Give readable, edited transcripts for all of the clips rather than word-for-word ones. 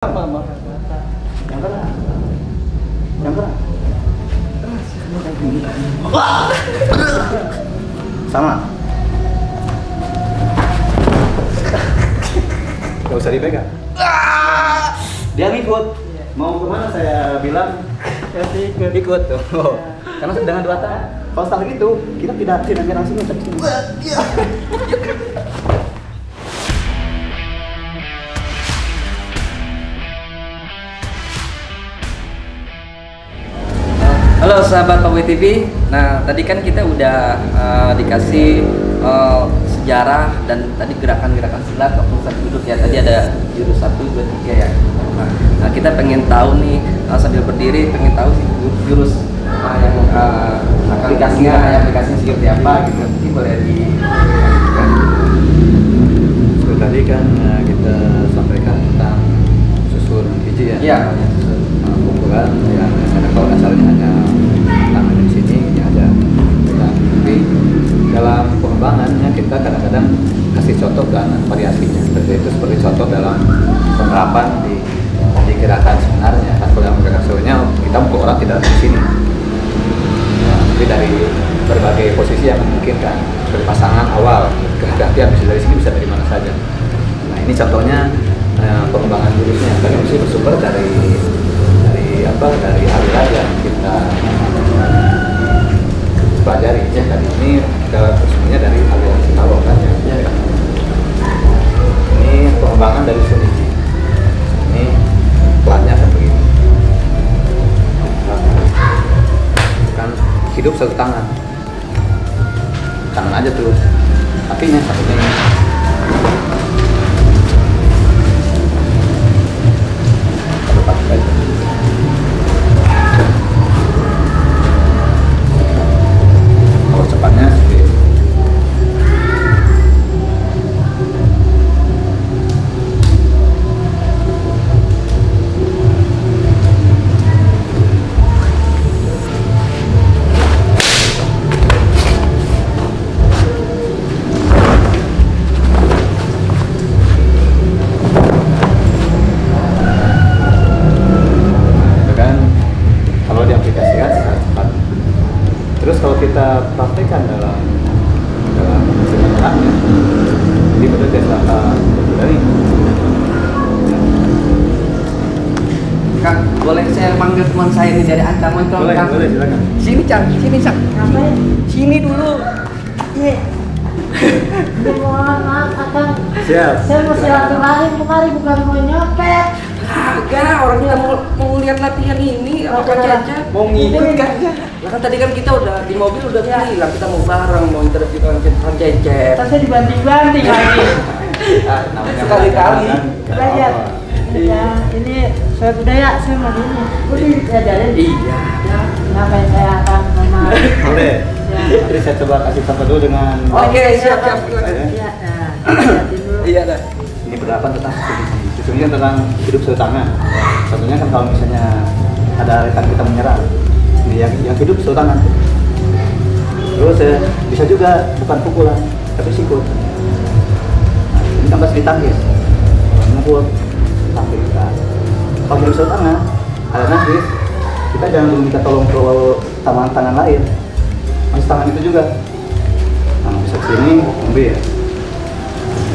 Apa? Yang keras. Yang keras. Sama. Gak usah dipegang. Dia ngikut. Mau kemana saya bilang? Ikut tuh. Oh. Karena dengan dua tangan. Kalau setelah gitu, kita tidak menyerang sini, tapi sini. Halo sahabat Pak TV. Nah, tadi kan kita udah dikasih sejarah dan tadi gerakan-gerakan silat waktu satu duduk ya. Tadi ada jurus 1, 2, 3 ya. Nah, kita pengen tahu nih sambil berdiri pengen tahu sih jurus yang aplikasinya seperti apa gitu. Mungkin boleh di Tadi kan kita sampaikan tentang susun hiji ya. Iya. Pukulan yang kalau asalnya hanya tangan di sini ini ada. Tapi dalam pengembangannya kita kadang-kadang kasih contoh dan variasinya. Seperti contoh dalam penerapan di gerakan sebenarnya. Kan kalau yang gerakan sebenarnya kita mukul orang tidak di sini. Ya, tapi dari berbagai posisi yang memungkinkan, seperti pasangan awal, kehati-hatian bisa dari sini bisa dari mana saja. Nah ini contohnya pengembangan jurusnya. Kami mesti bersumber dari aliran yang kita pelajari ya. Tadi ini kita bersumbernya dari aliran Singkawang kan ya. Ini pengembangan dari Suniji. Ini pelannya seperti ini. Kan hidup satu tangan aja terus, kakinya satunya ini. Terus kalau kita praktekkan dalam kenyataannya, ini betul desa dari. Kak, boleh saya manggil teman saya ini dari Ancaman? Boleh, silakan. Sini Cang, Ngapain? sini dulu. Iya. Maaf, Akang. Siap. Saya mau silaturahim kemari, bukan mau nyopet. Kagak, orang kita mau lihat latihan ini apa Kak Caca? Mau ngikut kan? Lah kan tadi kan kita udah di mobil udah bilang kita mau bareng, mau interview Kang Cecep. Terus saya dibanting-banting lagi. Sekali-kali. Belajar. Iya, ini saya budaya, saya mau ini. Udah diajarin. Iya, ada. Ngapain saya akan sama. Boleh. Ya. Jadi saya coba kasih contoh dulu dengan. Oke, siap. Iya, lihatin dulu. Iya dah. Ini penerapan tentang susunnya tentang hidup satu tangan. Contohnya kan kalau misalnya ada rekan kita menyerang, ini yang hidup satu tangan. Terus bisa juga bukan pukulan, tapi sikut. Nah, ini kan pasti ditangkis. Mukul, tangkis kan. Kalau hidup satu tangan, ada nangkis, kita jangan dulu minta tolong ke tangan lain. Masih tangan itu juga. Nah, bisa kesini, ambil.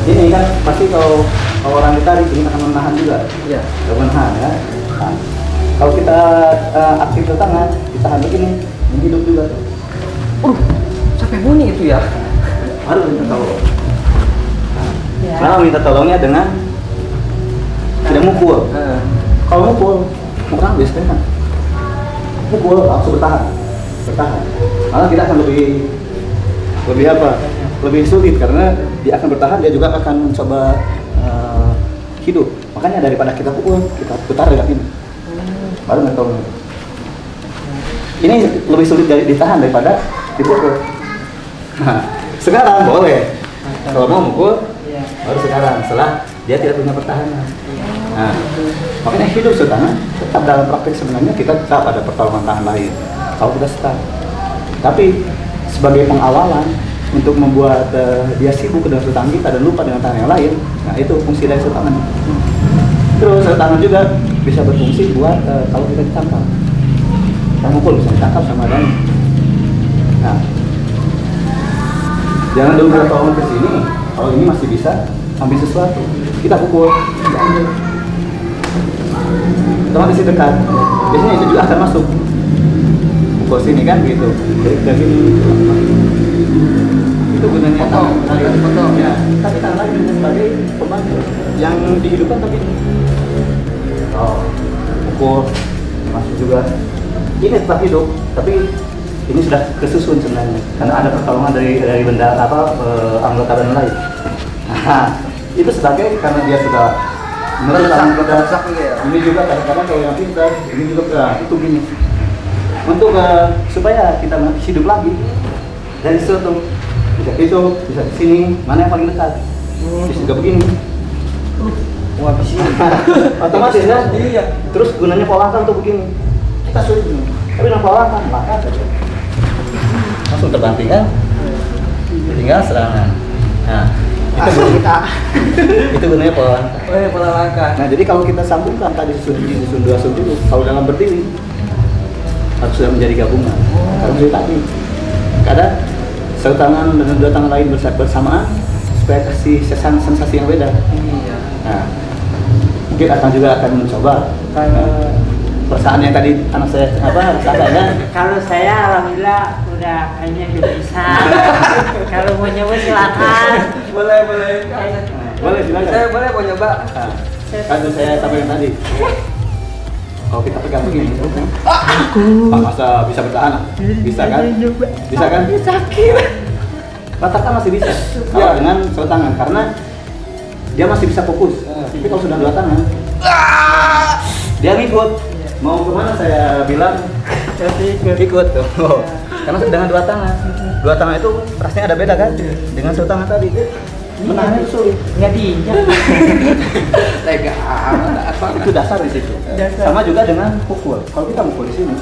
Ini kan pasti kalau orang ditarik ini akan menahan juga. Iya. Menahan ya. Nah, kalau kita aktif ke tangan, ditahan begini, ini hidup juga tuh. Sampai bunyi itu ya. Harus minta tolong. Ya. Nah, minta tolongnya dengan tidak mukul. Kalau mukul, orang habis kan? Mukul langsung bertahan. Malah kita akan lebih apa? Lebih sulit karena dia akan bertahan, dia juga akan mencoba hidup. Makanya daripada kita pukul, kita putar dengan ini. Baru ngetol. Ini lebih sulit ditahan daripada dipukul. Nah, sekarang boleh. Kalau mau mukul, baru sekarang. Setelah dia tidak punya pertahanan. Nah, makanya hidup setangan tetap dalam praktek sebenarnya kita tetap ada pertolongan tangan lain. Kalau kita start. Tapi sebagai pengawalan untuk membuat dia sibuk dengan tangan kita dan lupa dengan tangan yang lain, nah itu fungsi dari tangan. Terus sarung tangan juga bisa berfungsi buat kalau kita ditangkap. Kita mukul bisa ditangkap sama Dani. Nah, jangan dulu bertolong ke sini. Kalau ini masih bisa ambil sesuatu, kita pukul, kita ambil. Otomatis dekat. Biasanya itu juga akan masuk. Pukul sini kan gitu. Jadi kita gini. Itu gunanya foto. Ya, tapi tangan lagi sebagai pembantu yang dihidupkan tapi pukul masuk juga. Ini tetap hidup, tapi ini sudah kesusun sebenarnya karena ada pertolongan dari benda anggota badan lain. Nah, itu sebagai karena dia sudah meresak ini juga kadang-kadang kalau yang pintar ini juga itu gini untuk supaya kita hidup lagi dari situ bisa itu bisa di sini mana yang paling dekat bisa juga begini. Wah, bisa. Otomatis kan? Iya. Terus gunanya pola untuk begini. Kita sulit ini. Tapi dengan pola maka saja. Langsung terbanting kan? Tinggal serangan. Nah, itu gunanya pola langkah. Oh ya, pola langkah. Nah, jadi kalau kita sambungkan tadi susun dua dulu, kalau dalam berdiri harus sudah menjadi gabungan. Kalau dari tadi, kadang satu tangan dengan dua tangan lain bersamaan supaya kasih sensasi yang beda. Iya. Nah, mungkin juga akan mencoba perasaan yang tadi anak saya rasanya. Kalau saya alhamdulillah udah kayaknya udah bisa. Kalau mau nyoba silakan. Boleh. Boleh silakan. Saya boleh mau nyoba. Nah, kan saya sampaikan tadi. Kalau kita pegang begini, masa bisa bertahan? Bisa kan? Bisa kan? Sakit. Rata-rata masih bisa. Ya dengan satu tangan karena dia masih bisa fokus. Tapi kalau sudah dua tangan, dia ngikut. Mau kemana saya bilang ikut tuh. Karena dengan dua tangan itu rasanya ada beda kan? Dengan satu tangan tadi menahan itu sulit. Nggak diinjak. Lega apa? Itu dasar di situ. Sama juga dengan pukul. Kalau kita mukul di sini,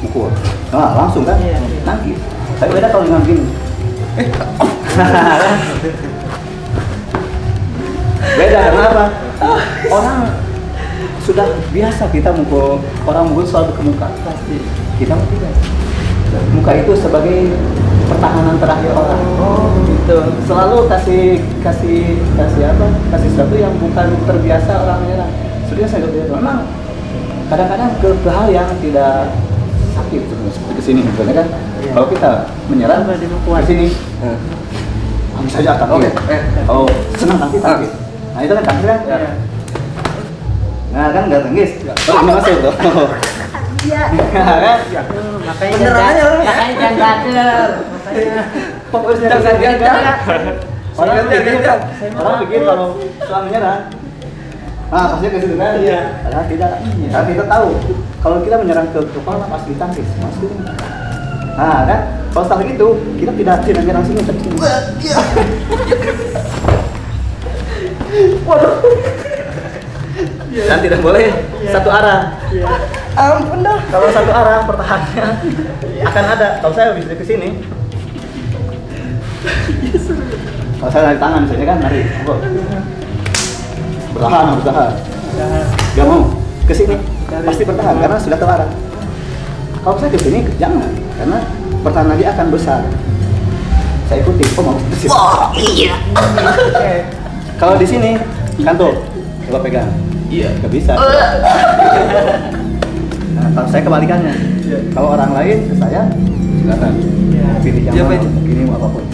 mukul, nah langsung kan? Nanti. Tapi beda kalau dengan gini. Beda karena apa? Orang sudah biasa kita mukul, orang mukul selalu ke muka. Pasti. Kita tidak. Muka itu sebagai pertahanan terakhir orang. Oh, gitu. Selalu kasih apa? Kasih sesuatu yang bukan terbiasa orang menyerang. Sudah saya bilang, memang kadang-kadang ke hal yang tidak sakit seperti kesini, misalnya kan? Iya. Kalau kita menyerang ke sini, bisa aja akan. Oh, senang nanti sakit. Nah itu kan sakit kan? Iya. Nah kan nggak tenggis. Terus ini masuk tuh. Iya. Kan? Makanya jangan bater. Fokusnya jangan gagal. Orang pikir kalau setelah menyerang, pasti ke situ kan? Iya. Padahal tidak. Karena kita tahu kalau kita menyerang ke kepala pasti ditangkis, pasti. Nah kan? Kalau setelah itu kita tidak menyerang sini, tapi sini. Waduh. Dan tidak boleh satu arah. Ampun dah. Kalau satu arah pertahanannya akan ada. Kalau saya bisa ke sini. Kalau saya narik tangan misalnya kan narik. Bertahan. Gak mau ke sini. Pasti bertahan karena sudah terlarang. Kalau saya ke sini jangan karena pertahanan dia akan besar. Saya ikuti. Oh mau ke sini. Wah, iya. Kalau di sini kan tuh coba pegang. Iya, nggak bisa. Nah, kalau saya kebalikannya. Kalau orang lain ke saya, silakan. Pilih yang mau, gini mau apapun.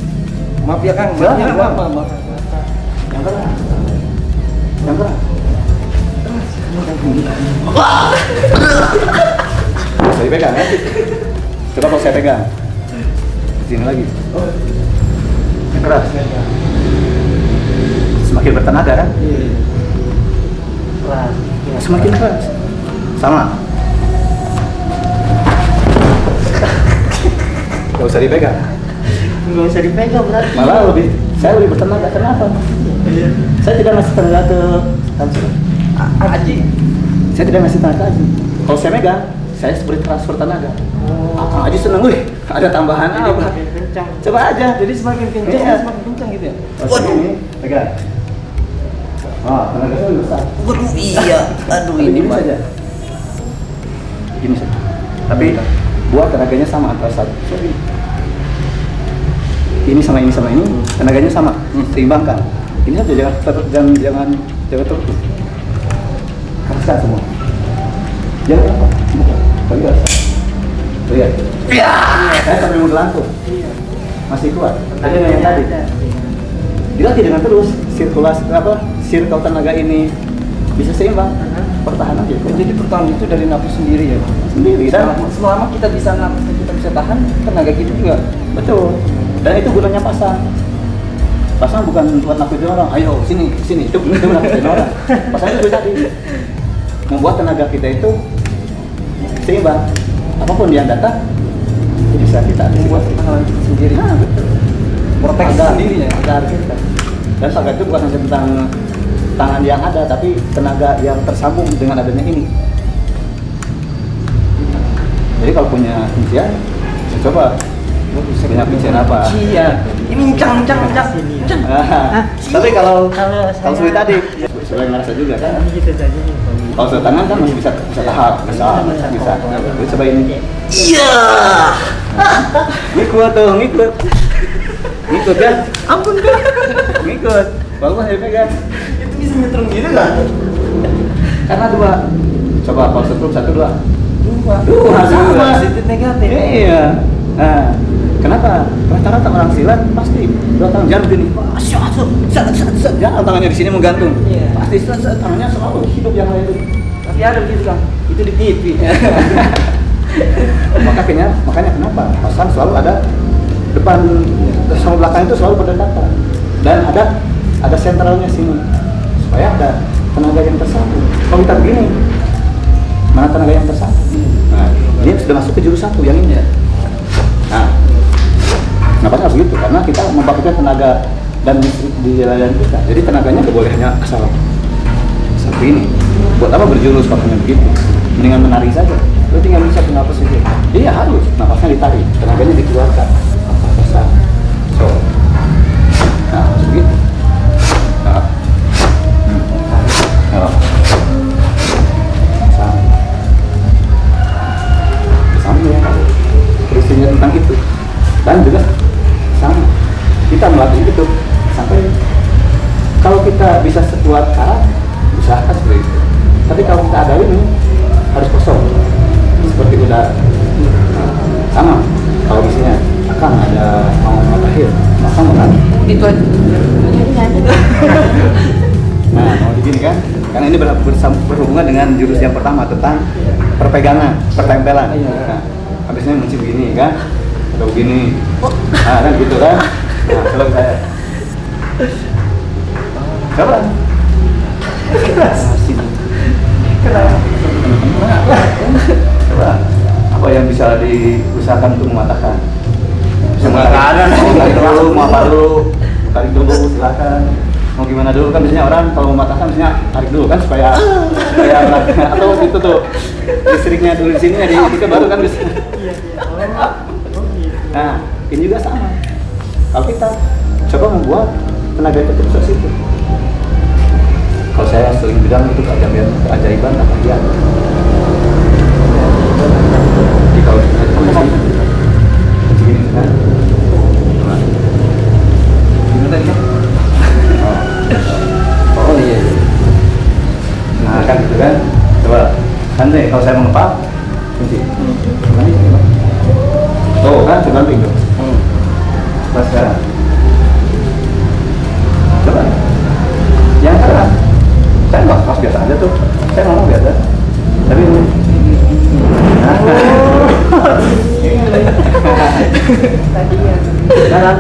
Maaf ya Kang, Silakan, maaf. Yang keras. Yang keras. Bisa dipegang ya? Coba kalau saya pegang. Sini lagi. Yang keras. Semakin bertenaga kan? Semakin keras. Sama. Gak usah dipegang. Nggak usah dipegang berarti. Malah saya lebih bertenaga. Kenapa? Saya tidak masih tenaga ke Aji. Saya tidak masih tenaga Aji. Kalau saya megang, saya seperti transfer tenaga. Kang Aji seneng, wih, ada tambahan apa? Kencang. Coba aja. Jadi semakin kencang, Iya. semakin kencang gitu ya. Ini pegang. tenaga saya lebih besar. Waduh iya. Aduh Tapi ini gini Pak. saja. Gini saja. Tapi buat tenaganya sama antara satu. Sorry. Ini sama ini tenaganya sama, seimbangkan. Ini saja jangan tertutup. Kasar semua. Jangan apa? Lihat. Lihat. Ya. Saya sampai mau gelantung. Masih kuat. Tadi dengan yang tadi. Dilatih dengan terus circle tenaga ini bisa seimbang. Pertahanan aja. Jadi pertahanan itu dari nafas sendiri ya. Sendiri. Dan Selama kita bisa nafas, kita bisa tahan, tenaga kita juga. betul. Dan itu gunanya pasang. Pasang bukan buat nakutin orang. Ayo sini. Itu nakutin orang. Pasang itu tadi membuat tenaga kita itu seimbang. Apapun yang datang bisa kita Membuat pertahanan kita sendiri. Nah, betul. Proteksi Agar- sendiri ya. agar kita. Dan saga itu bukan hanya tentang tangan yang ada, tapi tenaga yang tersambung dengan adanya ini. Jadi kalau punya kuncian, saya coba. Punya kuncian apa? Iya. Ini cang. Tapi kalau Kalau sulit tadi, sudah ngerasa juga kan. gitu saja nih. Kalau sudah tangan kan masih bisa tahap, bisa. Jadi coba ini. Iya. Ngikut kan? Ampun kan? Ngikut. Walaupun saya pegang. Itu bisa nyetrum gitu kan? Karena dua. Coba kalau setrum 1, 2. Dua sama. positif negatif. Iya. Nah, kenapa? Rata-rata orang silat pasti 2 tangan jangan begini. Masuk. Jangan tangannya di sini menggantung. Iya. Pasti tangannya selalu hidup yang lain itu. Tapi ada begitu kan? Itu di TV. Makanya kenapa? Pasang selalu ada depan sama belakang itu selalu berdekatan. Dan ada sentralnya sini. Supaya ada tenaga yang tersambung. Kalau kita begini, mana tenaga yang tersambung? Nah, ini sudah masuk ke jurus 1 yang ini ya. Nah, kenapa harus begitu? Karena kita membangkitkan tenaga dan di jalan kita. Jadi tenaganya nggak boleh hanya asal begini. Buat apa berjurus kalau hanya begitu? Mendingan menari saja. Lu tinggal bisa napas aja. Iya harus, napasnya ditarik, tenaganya dikeluarkan. Nafasnya. So, nah begitu. Nah, sama ya. Prinsipnya tentang itu. Dan juga sama. Kita melatih itu sampai kalau kita bisa sekuat karat, usahakan seperti itu. Tapi kalau kita ada ini harus kosong. Seperti udara. Sama kalau misalnya akan ada mau matahir maka menang Itu aja. nah mau begini kan karena ini berhubungan dengan jurus yang pertama tentang perpegangan pertempelan. Nah, habisnya mesti begini kan atau begini kan gitu kan. Nah kalau saya coba coba apa yang bisa diusahakan untuk mematahkan? Mau tarik dulu, mau apa dulu? Tarik dulu, silakan. Mau gimana dulu kan biasanya orang kalau mematahkan biasanya tarik dulu kan supaya atau itu tuh listriknya dulu di sini ya di itu baru kan bisa. Nah ini juga sama. Kalau kita coba membuat tenaga itu terus situ. Kalau saya sering bilang itu keajaiban apa dia? Jadi kalau kita begini kan, gimana dia? Oh iya. Nah kan gitu kan, coba santai. Kalau saya mengepak, kunci. Oh kan tergantung tuh. Coba sekarang. Coba. Yang sekarang, saya nggak pas biasa aja tuh. Saya ngomong biasa. Tapi Tadi ya. sekarang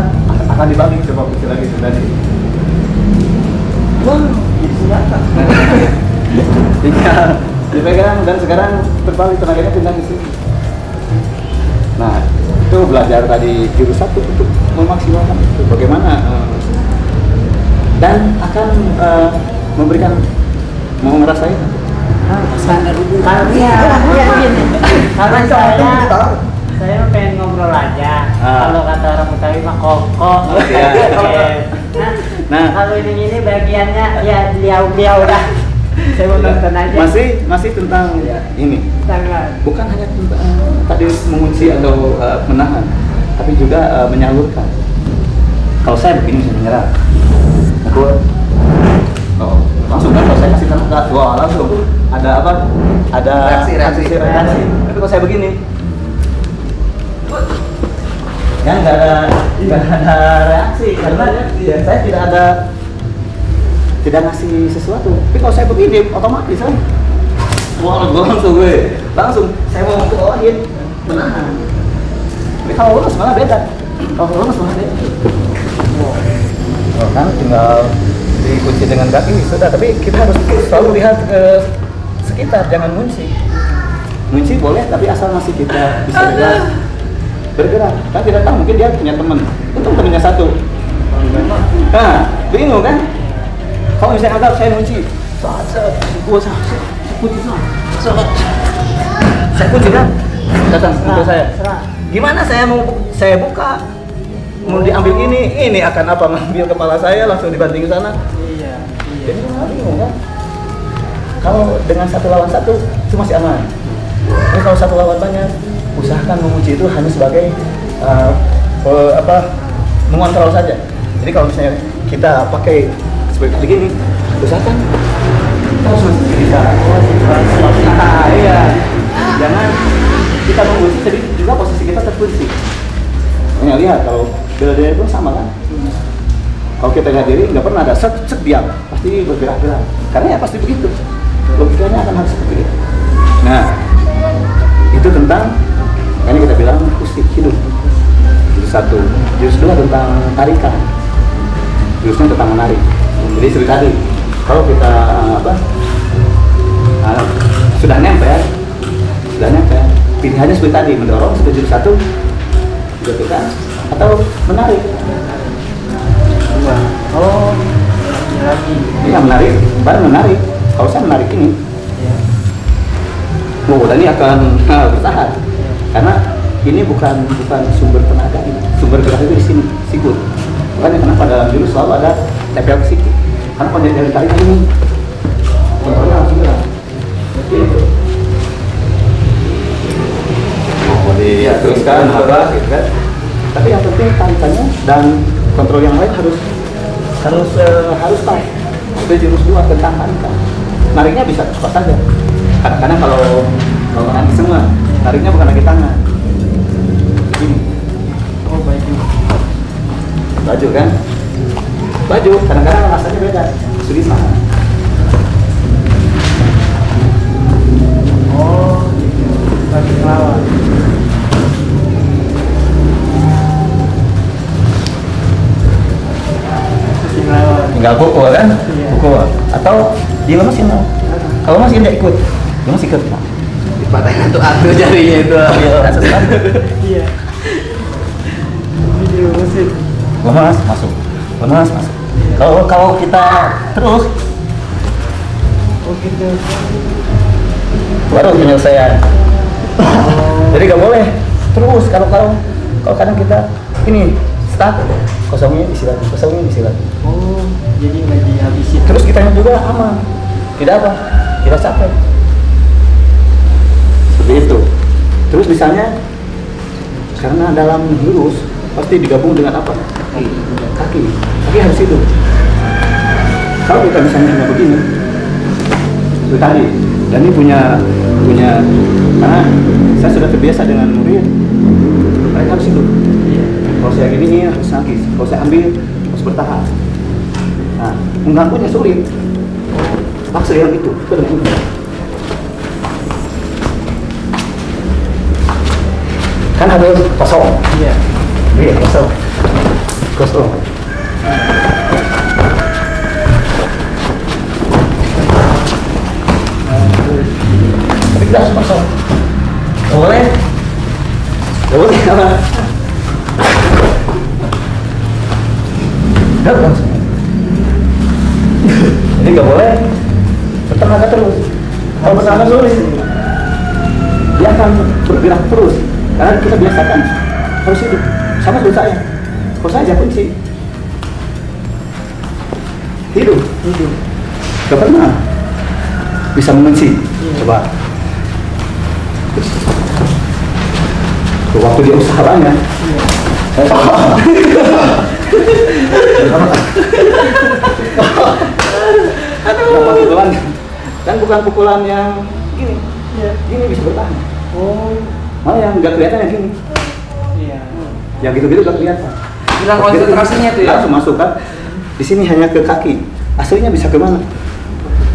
akan dibagi coba kunci lagi tadi. Wah, jadi senjata. Tinggal dipegang dan sekarang terbalik tenaganya pindah ke sini. Nah, itu belajar tadi jurus 1 untuk memaksimalkan itu bagaimana dan akan memberikan mau ngerasain Sadar dulu. Kalau gini, kalau saya pengen ngobrol aja. Ah. Kalau kata orang Betawi mah koko. Iya. Nah, Nah, kalau ini bagiannya ya beliau dah. Saya mau nonton aja. masih tentang ini. Tanggal. Bukan hanya tentang tadi mengunci atau menahan, tapi juga menyalurkan. Kalau saya begini saya menyerah. Aku langsung kan kalau saya kasih tahu enggak, wah langsung ada apa? Ada Reaksi. Tapi kalau saya begini, ya nggak ada reaksi karena saya tidak ngasih sesuatu. Tapi kalau saya begini otomatis kan, wah langsung saya mau kebawahin menahan. Tapi kalau lurus malah beda. Oh, kan tinggal dikunci dengan kaki sudah. Tapi kita harus selalu lihat ke sekitar, jangan ngunci. Ngunci boleh, tapi asal masih kita bisa bergerak. Kan tidak tahu, mungkin dia punya teman. Untung temannya satu. Nah, bingung kan? Kalau misalnya anggap saya ngunci, saya kunci kan? Datang untuk saya. Gimana saya buka? Mau diambil ini akan apa? Ngambil kepala saya langsung dibanting ke sana. Iya. Jadi bingung kan? Kalau dengan 1 lawan 1 itu masih aman. Tapi kalau 1 lawan banyak, usahakan mengunci itu hanya sebagai mengontrol saja. Jadi kalau misalnya kita pakai seperti begini, usahakan kita harus masih bisa. Iya. Jangan kita mengunci, jadi juga posisi kita terkunci. Hanya lihat kalau bela diri pun sama kan. Kalau kita lihat diri nggak pernah ada set diam, pasti bergerak-gerak. Karena ya pasti begitu. Logikanya akan harus seperti itu. Nah, itu tentang ini kita bilang akustik hidup. Jurus 1, jurus 2 tentang tarikan. Jurusnya tentang menarik. Jadi seperti tadi, kalau kita sudah nempel, pilihannya seperti tadi, mendorong seperti jurus 1, jatuhkan atau menarik. Oh, lagi. Iya menarik, baru menarik. Kalau saya menarik ini, ini akan bertahan. Karena ini bukan sumber tenaga, ini sumber gerak itu di sini, sikut. Makanya kenapa dalam jurus selalu ada tempel ke siku. Karena kalau dari tarik ini, kontrolnya harus gerak. Gitu. Teruskan apa gitu kan. Tapi yang penting tarikannya dan kontrol yang lain harus pas. Itu jurus 2 tentang tarikan. Nariknya bisa cepat saja. Kadang-kadang kalau nanti semua tariknya bukan lagi tangan. Begini. Oh, Baju kan? Baju kadang-kadang rasanya beda. Sudah sama. Oh, baju lawan. Tinggal pukul kan? Iya. Pukul. Atau dilemesin lah. Kalau masih tidak ikut, dia masih ikut. Dipatahin atu jarinya itu. Iya. Video mesin. Lemas masuk. Kalau kita terus, Oh gitu. baru penyelesaian. Jadi nggak boleh terus kalau kadang kita ini stuck, kosongnya isi lagi. Oh, jadi nggak dihabisin. Terus kitanya juga aman, tidak capek. Seperti itu. Terus misalnya karena dalam jurus pasti digabung dengan apa? Kaki harus hidup. Kalau kita misalnya nggak begini, itu tadi. Dan ini punya karena saya sudah terbiasa dengan murid, mereka harus hidup. Kalau saya gini harus nangkis, kalau saya ambil harus bertahan. Nah, mengganggunya sulit. Paksa yang itu dengan ini. Kan harus kosong. Iya. Iya, kosong. Tapi kita harus kosong. Boleh apa? Langsung. Jadi nggak boleh bertenaga terus. Kalau bertenaga sulit, dia akan bergerak terus. Karena kita biasakan harus hidup. Sama seperti saya. Kalau saya aja kunci. hidup. Gak pernah bisa membenci. Coba. Waktu dia usaha banyak. Berapa pukulan? Kan bukan pukulan yang gini. Gini bisa bertahan. Malah yang nggak kelihatan yang gini. Yang gitu-gitu nggak kelihatan. Hilang konsentrasinya tuh ya. Langsung masuk kan. Di sini hanya ke kaki. Aslinya bisa kemana?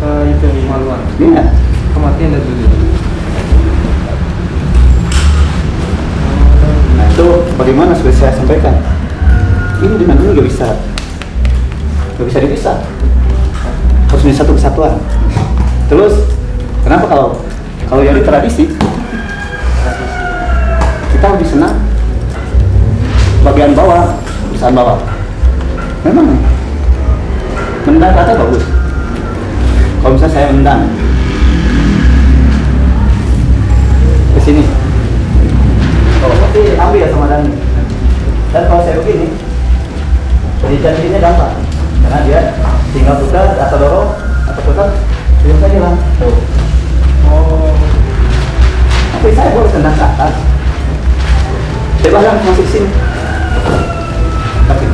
Itu Maluan. Iya. Kematian dan dulu. Nah itu bagaimana sudah saya sampaikan. Ini dengan ini nggak bisa dipisah. Harus menjadi satu kesatuan. Terus kenapa kalau yang di tradisi kita lebih senang bagian bawah, tulisan bawah. Memang mendang kata bagus. Kalau misalnya saya mendang ke sini, pasti ambil ya sama Dani. Dan kalau saya begini, jadinya gampang, karena dia tinggal putar atau dorong atau putar, belum saya hilang. Tuh. Tapi saya baru tendang ke atas. Coba kan masuk sini. Tapi,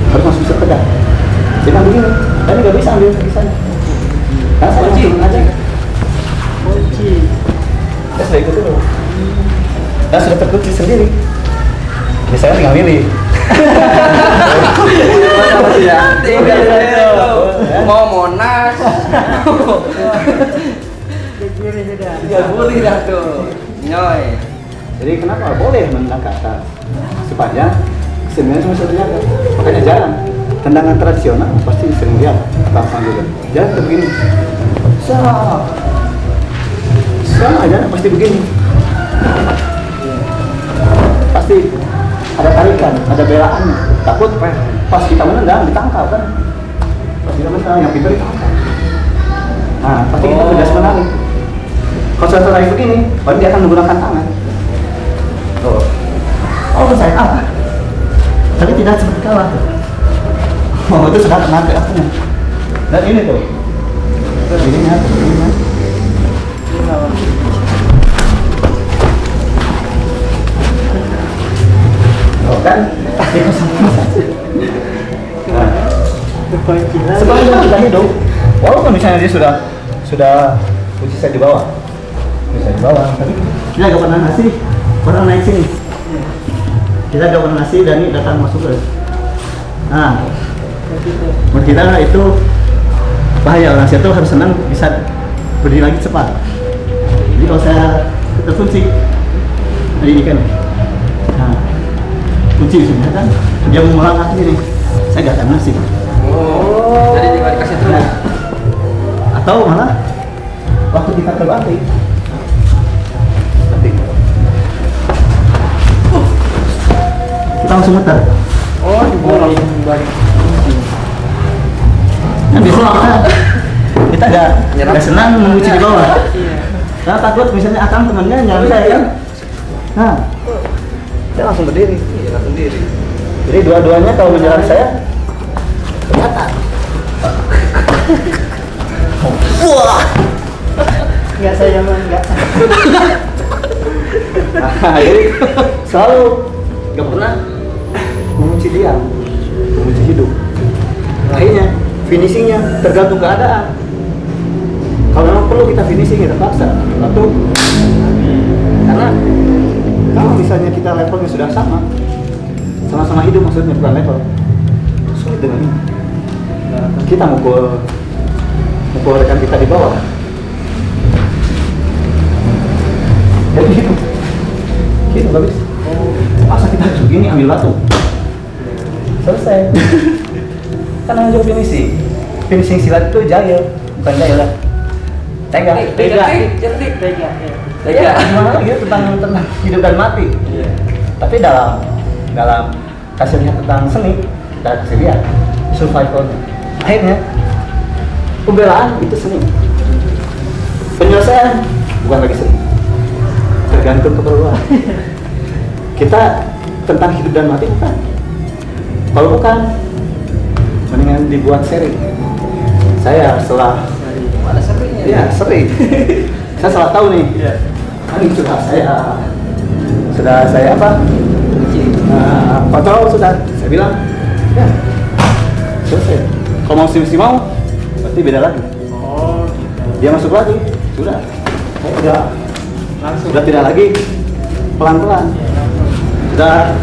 harus masuk sepeda. Jangan begini. Tadi nggak bisa ambil kaki saya. Karena saya langsung aja. Saya sudah ikut dulu. Dan sudah terkunci sendiri. Ya saya tinggal milih. Mau Monas. Ya boleh dah tuh. Nyoy. Jadi kenapa boleh menendang ke atas? Sepanjang kesenian cuma satu jaga. Makanya jarang. Tendangan tradisional pasti sering lihat langsung juga. Jangan kayak begini. Aja pasti begini. Pasti ada tarikan, ada belaannya. Takut pas kita menendang ditangkap kan. Pas kita menendang yang pintar ditangkap. Nah, pasti kita tegas menarik. Kalau saya tarik begini, baru dia akan menggunakan tangan. Saya apa? Tapi tidak seperti kalah. Itu sudah kena ke akunya. Dan ini tuh. Ininya. Kan? Sepanjang kita hidup, walaupun misalnya dia sudah posisi saya di bawah, tapi kita nggak pernah ngasih orang naik sini. Kita nggak pernah ngasih dan ini datang masuk ke. Nah, menurut kita itu bahaya. Orang situ harus senang bisa berdiri lagi cepat. Jadi kalau saya terkunci, ini kan, nah, kunci sebenarnya kan dia mengulang kaki ini, saya nggak akan ngasih. Jadi tinggal dikasih dulu. Atau malah waktu kita terbanting, kita langsung muter. di bawah balik. Nah, biasanya kita nggak senang menguji di bawah. Karena takut misalnya akan temannya nyari saya kan. Nah, saya langsung berdiri. Iya, langsung diri. Jadi dua-duanya kalau menyerang saya kelihatan. Wah. Enggak saya mah enggak. Jadi selalu nggak pernah mengunci dia, mengunci hidup. Akhirnya finishingnya tergantung keadaan. Kalau memang perlu kita finishing kita paksa, atau karena kalau misalnya kita levelnya sudah sama-sama hidup maksudnya bukan level, sulit dengan ini. Kita mukul rekan kita di bawah. Jadi gitu nggak bisa. Masa kita harus begini ambil batu, selesai. Karena juga finishing silat itu jahil, bukan jahil lah. Tega. Gimana gitu tentang hidup dan mati. Tapi dalam kasih lihat tentang seni, kita kasih lihat survivalnya. Akhirnya pembelaan itu seni. Penyelesaian bukan lagi seni. Tergantung keperluan. Kita tentang hidup dan mati bukan. Kalau bukan, mendingan dibuat seri. Saya setelah Ada seringnya. ya seri, saya salah tahu nih. Iya. Ini sudah saya apa? Kontrol sudah. Saya bilang, ya selesai. Kalau mau sih mau, berarti beda lagi. Oh, Dia masuk lagi, sudah. Saya udah langsung. sudah tidak lagi pelan-pelan. Sudah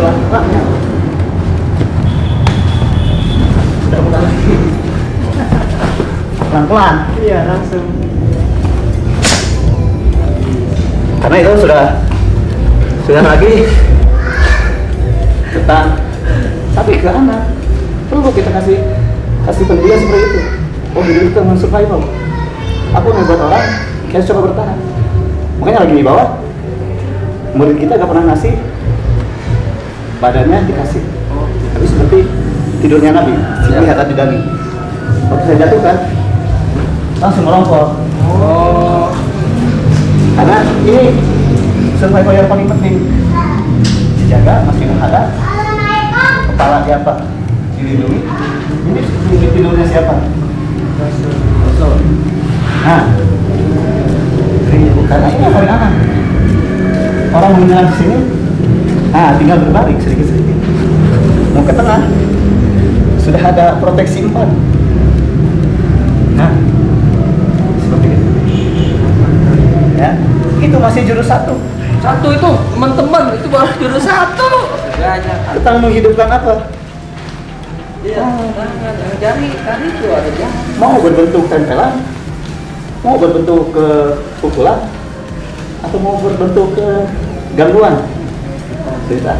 pelan-pelan ya. Sudah bukan lagi. Pelan-pelan. Iya, langsung. Karena itu sudah lagi tentang, tapi ke anak perlu kita kasih pendidikan seperti itu. Oh, hidup itu memang survival. Aku ngebuat orang kayak coba bertahan. Makanya lagi di bawah, murid kita gak pernah ngasih, badannya dikasih. Tapi seperti tidurnya Nabi, lihat tadi Dani. Waktu saya jatuhkan, langsung merompok. Oh. Karena ini survival yang paling penting, dijaga meskipun ada kepala siapa dilindungi. Ini tidurnya siapa? Rasul. Nah, karena ini yang paling aman. Orang mau menyerang di sini, tinggal berbalik sedikit-sedikit. Mau ke tengah, sudah ada proteksi 4. Nah, seperti itu. Ya, itu masih jurus 1. Satu itu, teman-teman, itu baru jurus 1. Banyak. Tentang menghidupkan apa? Iya. Jangan jari tadi itu ada jangan. Mau berbentuk tempelan, mau berbentuk ke pukulan, atau mau berbentuk ke gangguan. Cerita.